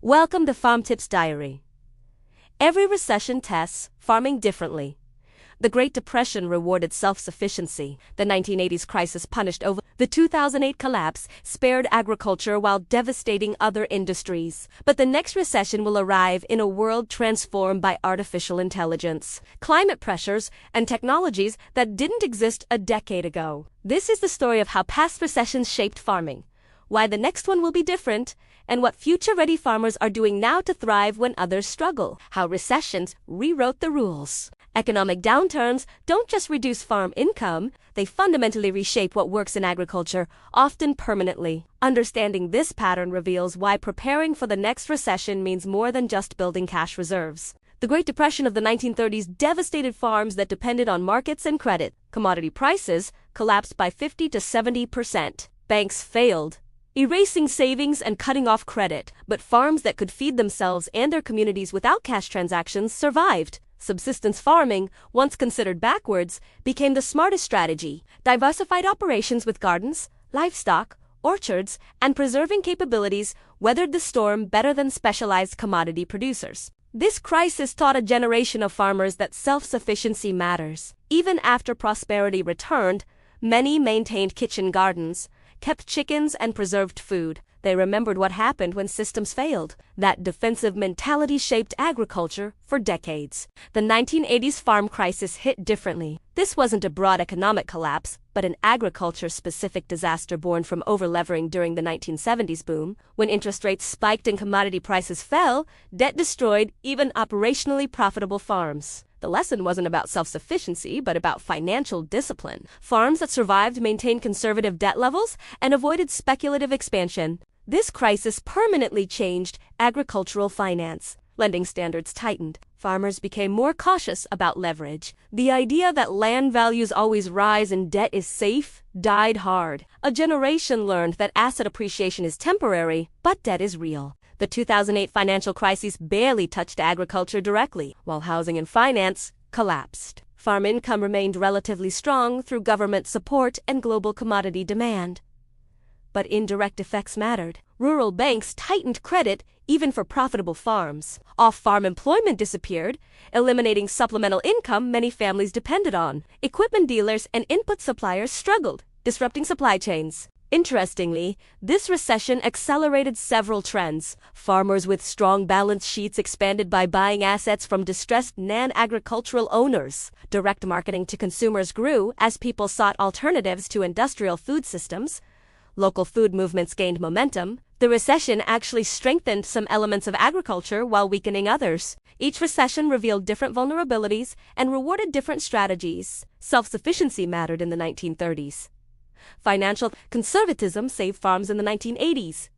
Welcome to Farmtips Diary. Every recession tests farming differently. The Great Depression rewarded self-sufficiency. The 1980s crisis punished over. The 2008 collapse spared agriculture while devastating other industries. But the next recession will arrive in a world transformed by artificial intelligence, climate pressures, and technologies that didn't exist a decade ago. This is the story of how past recessions shaped farming, why the next one will be different, and what future-ready farmers are doing now to thrive when others struggle. How recessions rewrote the rules. Economic downturns don't just reduce farm income, they fundamentally reshape what works in agriculture, often permanently. Understanding this pattern reveals why preparing for the next recession means more than just building cash reserves. The Great Depression of the 1930s devastated farms that depended on markets and credit. Commodity prices collapsed by 50 to 70%. Banks failed, erasing savings and cutting off credit, but farms that could feed themselves and their communities without cash transactions survived. Subsistence farming, once considered backwards, became the smartest strategy. Diversified operations with gardens, livestock, orchards, and preserving capabilities weathered the storm better than specialized commodity producers. This crisis taught a generation of farmers that self-sufficiency matters. Even after prosperity returned, many maintained kitchen gardens, kept chickens, and preserved food. They remembered what happened when systems failed. That defensive mentality shaped agriculture for decades. The 1980s farm crisis hit differently. This wasn't a broad economic collapse, but an agriculture-specific disaster born from overleveraging during the 1970s boom. When interest rates spiked and commodity prices fell, debt destroyed even operationally profitable farms. The lesson wasn't about self-sufficiency, but about financial discipline. Farms that survived maintained conservative debt levels and avoided speculative expansion. This crisis permanently changed agricultural finance. Lending standards tightened. Farmers became more cautious about leverage. The idea that land values always rise and debt is safe died hard. A generation learned that asset appreciation is temporary, but debt is real. The 2008 financial crisis barely touched agriculture directly, while housing and finance collapsed. Farm income remained relatively strong through government support and global commodity demand. But indirect effects mattered. Rural banks tightened credit even for profitable farms. Off-farm employment disappeared, eliminating supplemental income many families depended on. Equipment dealers and input suppliers struggled, disrupting supply chains. Interestingly, this recession accelerated several trends. Farmers with strong balance sheets expanded by buying assets from distressed non-agricultural owners. Direct marketing to consumers grew as people sought alternatives to industrial food systems. Local food movements gained momentum. The recession actually strengthened some elements of agriculture while weakening others. Each recession revealed different vulnerabilities and rewarded different strategies. Self-sufficiency mattered in the 1930s. Financial conservatism saved farms in the 1980s.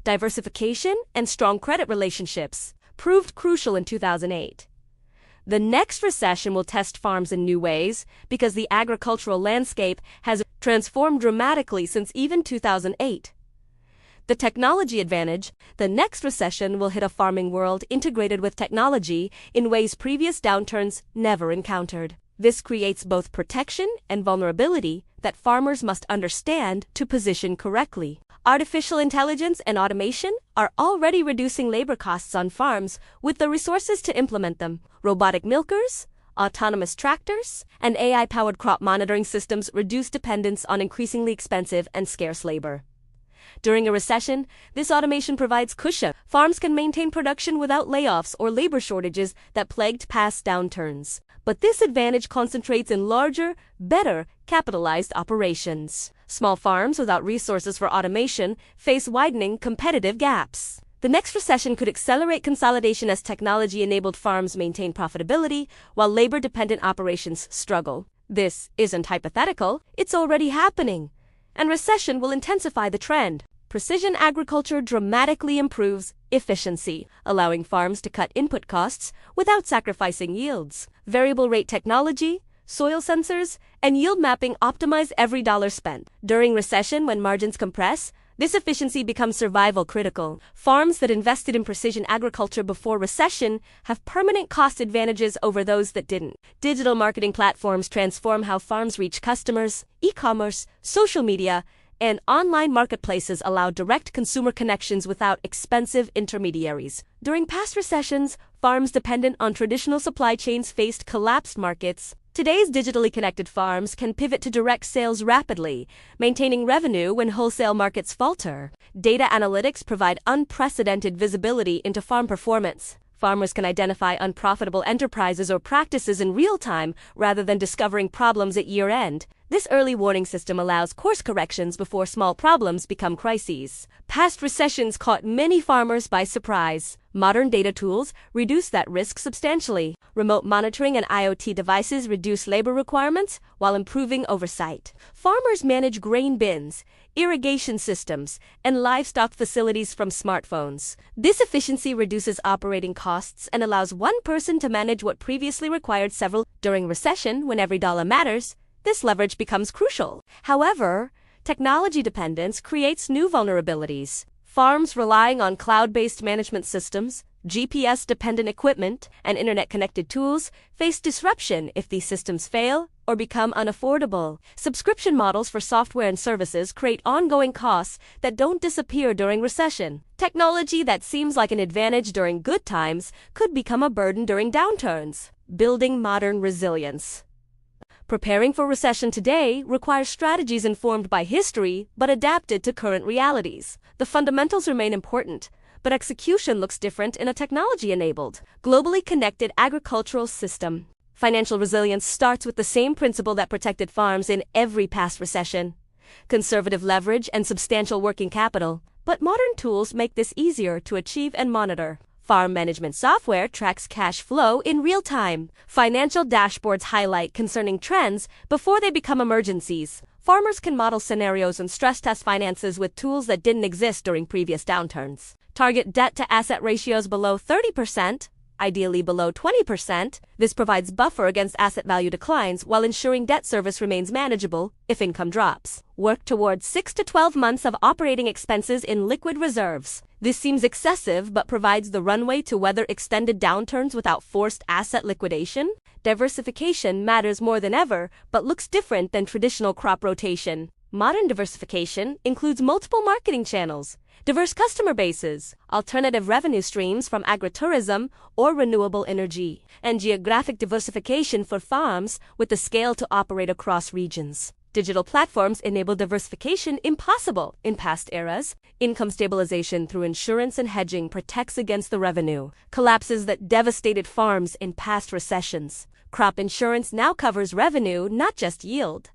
Diversification and strong credit relationships proved crucial in 2008. The next recession will test farms in new ways because the agricultural landscape has transformed dramatically since even 2008. The technology advantage. The next recession will hit a farming world integrated with technology in ways previous downturns never encountered. This creates both protection and vulnerability that farmers must understand to position correctly. Artificial intelligence and automation are already reducing labor costs on farms with the resources to implement them. Robotic milkers, autonomous tractors, and AI-powered crop monitoring systems reduce dependence on increasingly expensive and scarce labor. During a recession, this automation provides cushion. Farms can maintain production without layoffs or labor shortages that plagued past downturns. But this advantage concentrates in larger, better capitalized operations. Small farms without resources for automation face widening competitive gaps. The next recession could accelerate consolidation as technology-enabled farms maintain profitability while labor-dependent operations struggle. This isn't hypothetical, it's already happening. And recession will intensify the trend. Precision agriculture dramatically improves efficiency, allowing farms to cut input costs without sacrificing yields. Variable rate technology, soil sensors, and yield mapping optimize every dollar spent. During recession, when margins compress, this efficiency becomes survival critical. Farms that invested in precision agriculture before recession have permanent cost advantages over those that didn't. Digital marketing platforms transform how farms reach customers. E-commerce, social media, and online marketplaces allow direct consumer connections without expensive intermediaries. During past recessions, farms dependent on traditional supply chains faced collapsed markets. Today's digitally connected farms can pivot to direct sales rapidly, maintaining revenue when wholesale markets falter. Data analytics provide unprecedented visibility into farm performance. Farmers can identify unprofitable enterprises or practices in real time rather than discovering problems at year-end. This early warning system allows course corrections before small problems become crises. Past recessions caught many farmers by surprise. Modern data tools reduce that risk substantially. Remote monitoring and IoT devices reduce labor requirements while improving oversight. Farmers manage grain bins, irrigation systems, and livestock facilities from smartphones. This efficiency reduces operating costs and allows one person to manage what previously required several. During recession, when every dollar matters, this leverage becomes crucial. However, technology dependence creates new vulnerabilities. Farms relying on cloud-based management systems, GPS-dependent equipment, and internet-connected tools face disruption if these systems fail or become unaffordable. Subscription models for software and services create ongoing costs that don't disappear during recession. Technology that seems like an advantage during good times could become a burden during downturns. Building modern resilience. Preparing for recession today requires strategies informed by history but adapted to current realities. The fundamentals remain important, but execution looks different in a technology-enabled, globally connected agricultural system. Financial resilience starts with the same principle that protected farms in every past recession: conservative leverage and substantial working capital. But modern tools make this easier to achieve and monitor. Farm management software tracks cash flow in real time. Financial dashboards highlight concerning trends before they become emergencies. Farmers can model scenarios and stress test finances with tools that didn't exist during previous downturns. Target debt-to-asset ratios below 30%, ideally below 20%. This provides buffer against asset value declines while ensuring debt service remains manageable if income drops. Work towards 6 to 12 months of operating expenses in liquid reserves. This seems excessive but provides the runway to weather extended downturns without forced asset liquidation. Diversification matters more than ever but looks different than traditional crop rotation. Modern diversification includes multiple marketing channels, diverse customer bases, alternative revenue streams from agritourism or renewable energy, and geographic diversification for farms with the scale to operate across regions. Digital platforms enable diversification impossible in past eras. Income stabilization through insurance and hedging protects against the revenue collapses that devastated farms in past recessions. Crop insurance now covers revenue, not just yield.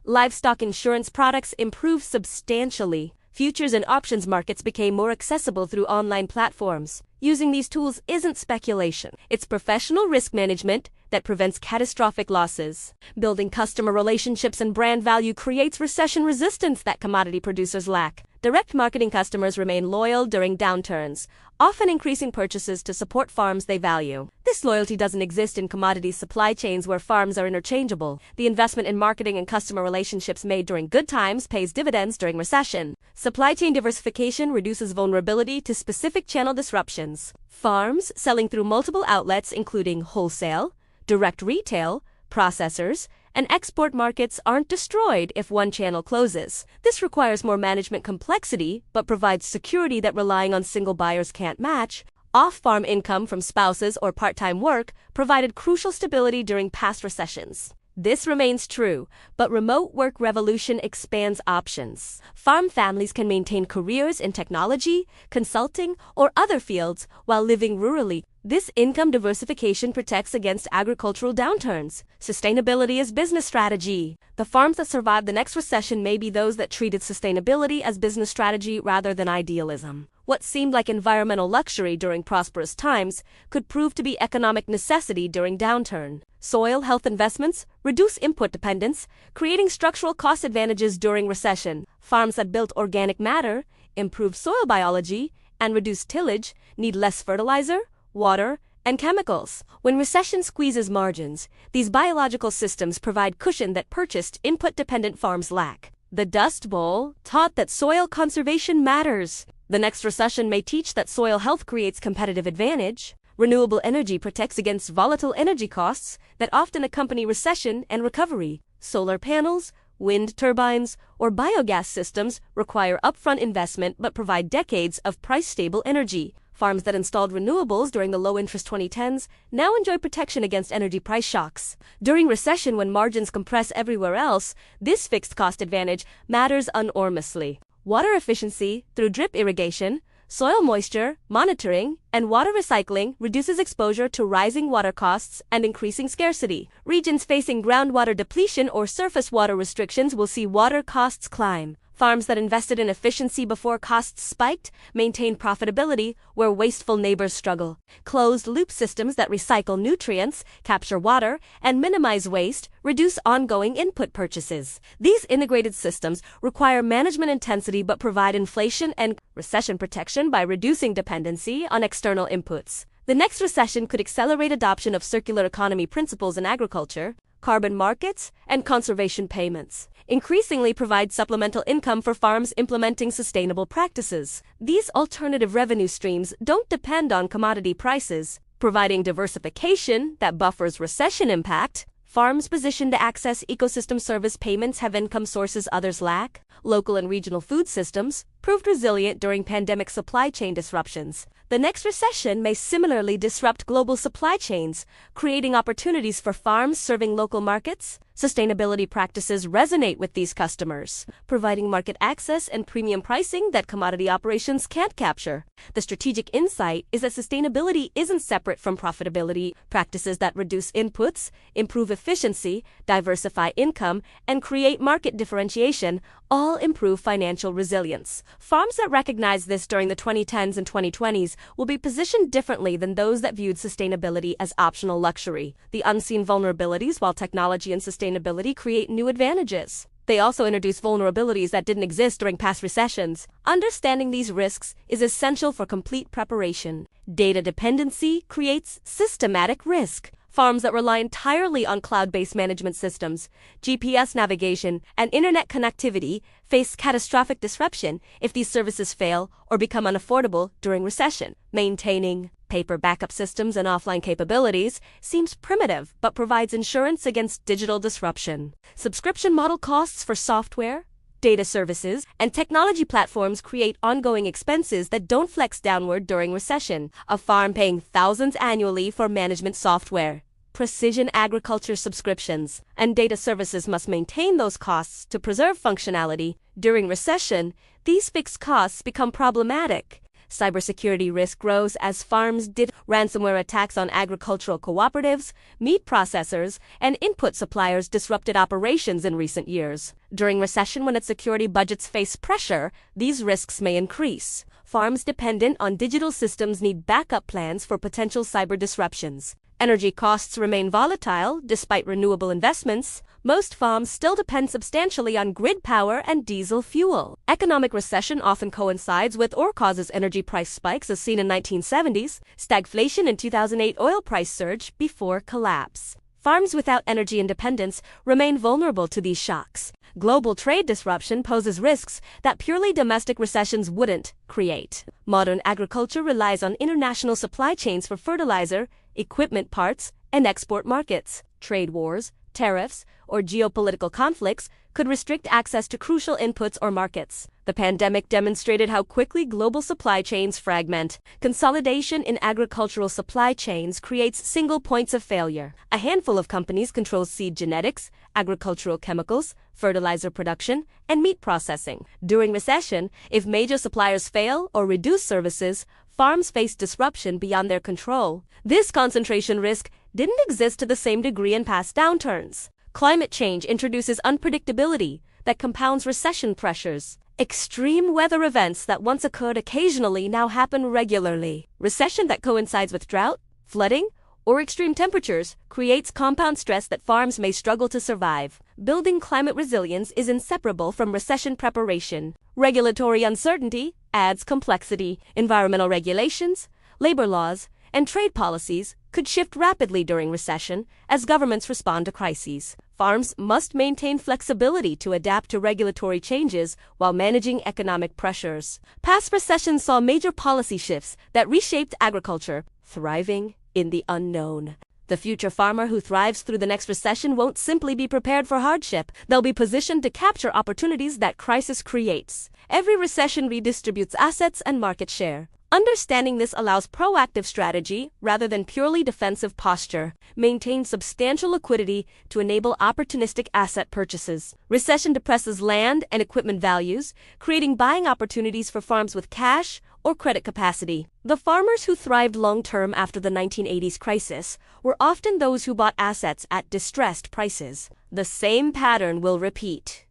Livestock insurance products improved substantially. Futures and options markets became more accessible through online platforms. Using these tools isn't speculation. It's professional risk management that prevents catastrophic losses. Building customer relationships and brand value creates recession resistance that commodity producers lack. Direct marketing customers remain loyal during downturns, often increasing purchases to support farms they value. This loyalty doesn't exist in commodity supply chains where farms are interchangeable. The investment in marketing and customer relationships made during good times pays dividends during recession. Supply chain diversification reduces vulnerability to specific channel disruptions. Farms selling through multiple outlets including wholesale, direct retail, processors, and export markets aren't destroyed if one channel closes. This requires more management complexity, but provides security that relying on single buyers can't match. Off-farm income from spouses or part-time work provided crucial stability during past recessions. This remains true, but remote work revolution expands options. Farm families can maintain careers in technology, consulting, or other fields while living rurally. This income diversification protects against agricultural downturns. Sustainability is business strategy. The farms that survive the next recession may be those that treated sustainability as business strategy rather than idealism. What seemed like environmental luxury during prosperous times could prove to be economic necessity during downturn. Soil health investments reduce input dependence, creating structural cost advantages during recession. Farms that built organic matter, improved soil biology, and reduced tillage need less fertilizer, water, and chemicals. When recession squeezes margins, these biological systems provide cushion that purchased input-dependent farms lack. The Dust Bowl taught that soil conservation matters. The next recession may teach that soil health creates competitive advantage. Renewable energy protects against volatile energy costs that often accompany recession and recovery. Solar panels, wind turbines, or biogas systems require upfront investment but provide decades of price-stable energy. Farms that installed renewables during the low-interest 2010s now enjoy protection against energy price shocks. During recession, when margins compress everywhere else, this fixed cost advantage matters enormously. Water efficiency through drip irrigation, soil moisture monitoring, and water recycling reduces exposure to rising water costs and increasing scarcity. Regions facing groundwater depletion or surface water restrictions will see water costs climb. Farms that invested in efficiency before costs spiked maintain profitability where wasteful neighbors struggle. Closed-loop systems that recycle nutrients, capture water, and minimize waste reduce ongoing input purchases. These integrated systems require management intensity but provide inflation and recession protection by reducing dependency on external inputs. The next recession could accelerate adoption of circular economy principles in agriculture, carbon markets, and conservation payments. Increasingly provide supplemental income for farms implementing sustainable practices. These alternative revenue streams don't depend on commodity prices, providing diversification that buffers recession impact. Farms positioned to access ecosystem service payments have income sources others lack. Local and regional food systems proved resilient during pandemic supply chain disruptions. The next recession may similarly disrupt global supply chains, creating opportunities for farms serving local markets. Sustainability practices resonate with these customers, providing market access and premium pricing that commodity operations can't capture. The strategic insight is that sustainability isn't separate from profitability. Practices that reduce inputs, improve efficiency, diversify income, and create market differentiation all improve financial resilience. Farms that recognize this during the 2010s and 2020s will be positioned differently than those that viewed sustainability as optional luxury. The unseen vulnerabilities, while technology and sustainability create new advantages, they also introduce vulnerabilities that didn't exist during past recessions. Understanding these risks is essential for complete preparation. Data dependency creates systematic risk. Farms that rely entirely on cloud-based management systems, GPS navigation, and internet connectivity face catastrophic disruption if these services fail or become unaffordable during recession. Maintaining paper backup systems and offline capabilities seems primitive but provides insurance against digital disruption. Subscription model costs for software, data services, and technology platforms create ongoing expenses that don't flex downward during recession. A farm paying thousands annually for management software, precision agriculture subscriptions, and data services must maintain those costs to preserve functionality. During recession, these fixed costs become problematic. Cybersecurity risk grows as farms did ransomware attacks on agricultural cooperatives, meat processors, and input suppliers disrupted operations in recent years. During recession, when its security budgets face pressure, these risks may increase. Farms dependent on digital systems need backup plans for potential cyber disruptions. Energy costs remain volatile despite renewable investments. Most farms still depend substantially on grid power and diesel fuel. Economic recession often coincides with or causes energy price spikes as seen in 1970s, stagflation in 2008 oil price surge before collapse. Farms without energy independence remain vulnerable to these shocks. Global trade disruption poses risks that purely domestic recessions wouldn't create. Modern agriculture relies on international supply chains for fertilizer, equipment parts, and export markets. Trade wars, tariffs, or geopolitical conflicts could restrict access to crucial inputs or markets. The pandemic demonstrated how quickly global supply chains fragment. Consolidation in agricultural supply chains creates single points of failure. A handful of companies control seed genetics, agricultural chemicals, fertilizer production, and meat processing. During recession, if major suppliers fail or reduce services, farms face disruption beyond their control. This concentration risk didn't exist to the same degree in past downturns. Climate change introduces unpredictability that compounds recession pressures. Extreme weather events that once occurred occasionally now happen regularly. Recession that coincides with drought, flooding, or extreme temperatures creates compound stress that farms may struggle to survive. Building climate resilience is inseparable from recession preparation. Regulatory uncertainty adds complexity. Environmental regulations, labor laws, and trade policies could shift rapidly during recession as governments respond to crises. Farms must maintain flexibility to adapt to regulatory changes while managing economic pressures. Past recessions saw major policy shifts that reshaped agriculture, thriving in the unknown. The future farmer who thrives through the next recession won't simply be prepared for hardship, they'll be positioned to capture opportunities that crisis creates. Every recession redistributes assets and market share. Understanding this allows proactive strategy rather than purely defensive posture. Maintain substantial liquidity to enable opportunistic asset purchases. Recession depresses land and equipment values, creating buying opportunities for farms with cash or credit capacity. The farmers who thrived long-term after the 1980s crisis were often those who bought assets at distressed prices. The same pattern will repeat.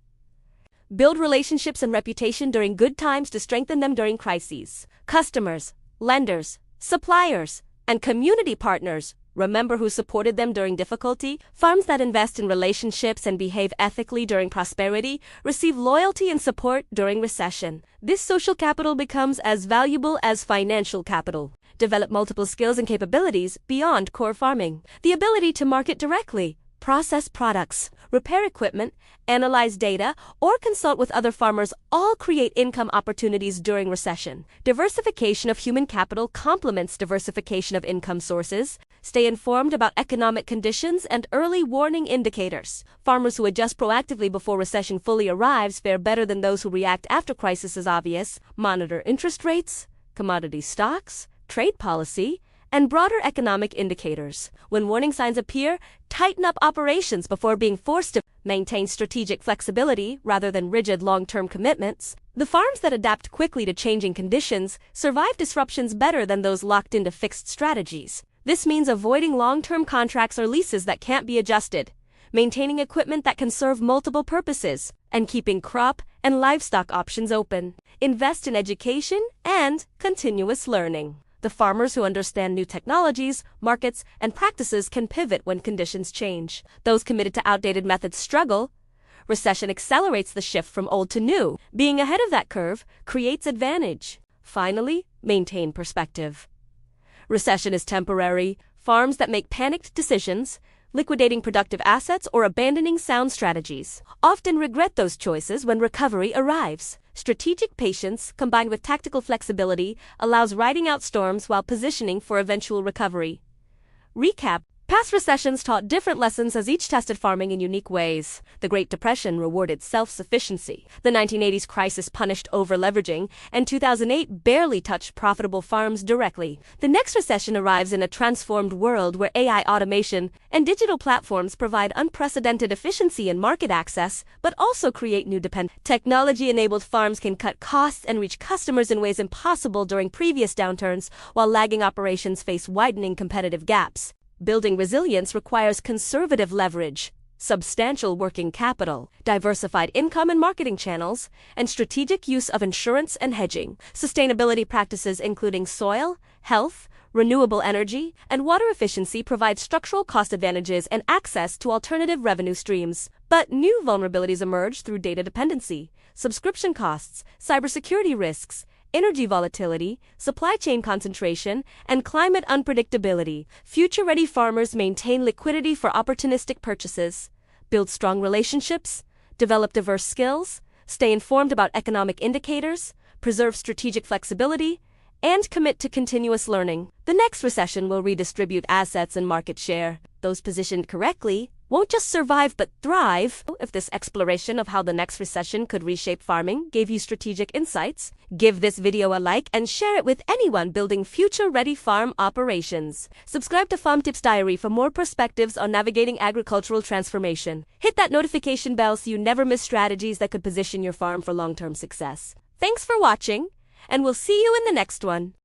Build relationships and reputation during good times to strengthen them during crises. Customers, lenders, suppliers, and community partners, remember who supported them during difficulty? Farms that invest in relationships and behave ethically during prosperity receive loyalty and support during recession. This social capital becomes as valuable as financial capital. Develop multiple skills and capabilities beyond core farming. The ability to market directly, process products, repair equipment, analyze data, or consult with other farmers all create income opportunities during recession. Diversification of human capital complements diversification of income sources. Stay informed about economic conditions and early warning indicators. Farmers who adjust proactively before recession fully arrives fare better than those who react after crisis is obvious. Monitor interest rates, commodity stocks, trade policy, and broader economic indicators. When warning signs appear, tighten up operations before being forced to maintain strategic flexibility rather than rigid long-term commitments. The farms that adapt quickly to changing conditions survive disruptions better than those locked into fixed strategies. This means avoiding long-term contracts or leases that can't be adjusted, maintaining equipment that can serve multiple purposes, and keeping crop and livestock options open. Invest in education and continuous learning. The farmers who understand new technologies, markets, and practices can pivot when conditions change. Those committed to outdated methods struggle. Recession accelerates the shift from old to new. Being ahead of that curve creates advantage. Finally, maintain perspective. Recession is temporary. Farms that make panicked decisions, liquidating productive assets or abandoning sound strategies, often regret those choices when recovery arrives. Strategic patience, combined with tactical flexibility, allows riding out storms while positioning for eventual recovery. Recap. Past recessions taught different lessons as each tested farming in unique ways. The Great Depression rewarded self-sufficiency. The 1980s crisis punished over-leveraging, and 2008 barely touched profitable farms directly. The next recession arrives in a transformed world where AI automation and digital platforms provide unprecedented efficiency and market access, but also create new dependency. Technology-enabled farms can cut costs and reach customers in ways impossible during previous downturns, while lagging operations face widening competitive gaps. Building resilience requires conservative leverage, substantial working capital, diversified income and marketing channels, and strategic use of insurance and hedging. Sustainability practices including soil, health, renewable energy, and water efficiency provide structural cost advantages and access to alternative revenue streams. But new vulnerabilities emerge through data dependency, subscription costs, cybersecurity risks, energy volatility, supply chain concentration, and climate unpredictability. Future-ready farmers maintain liquidity for opportunistic purchases, build strong relationships, develop diverse skills, stay informed about economic indicators, preserve strategic flexibility, and commit to continuous learning. The next recession will redistribute assets and market share. Those positioned correctly won't just survive but thrive. If this exploration of how the next recession could reshape farming gave you strategic insights, give this video a like and share it with anyone building future-ready farm operations. Subscribe to Farmtips Diary for more perspectives on navigating agricultural transformation. Hit that notification bell so you never miss strategies that could position your farm for long-term success. Thanks for watching, and we'll see you in the next one.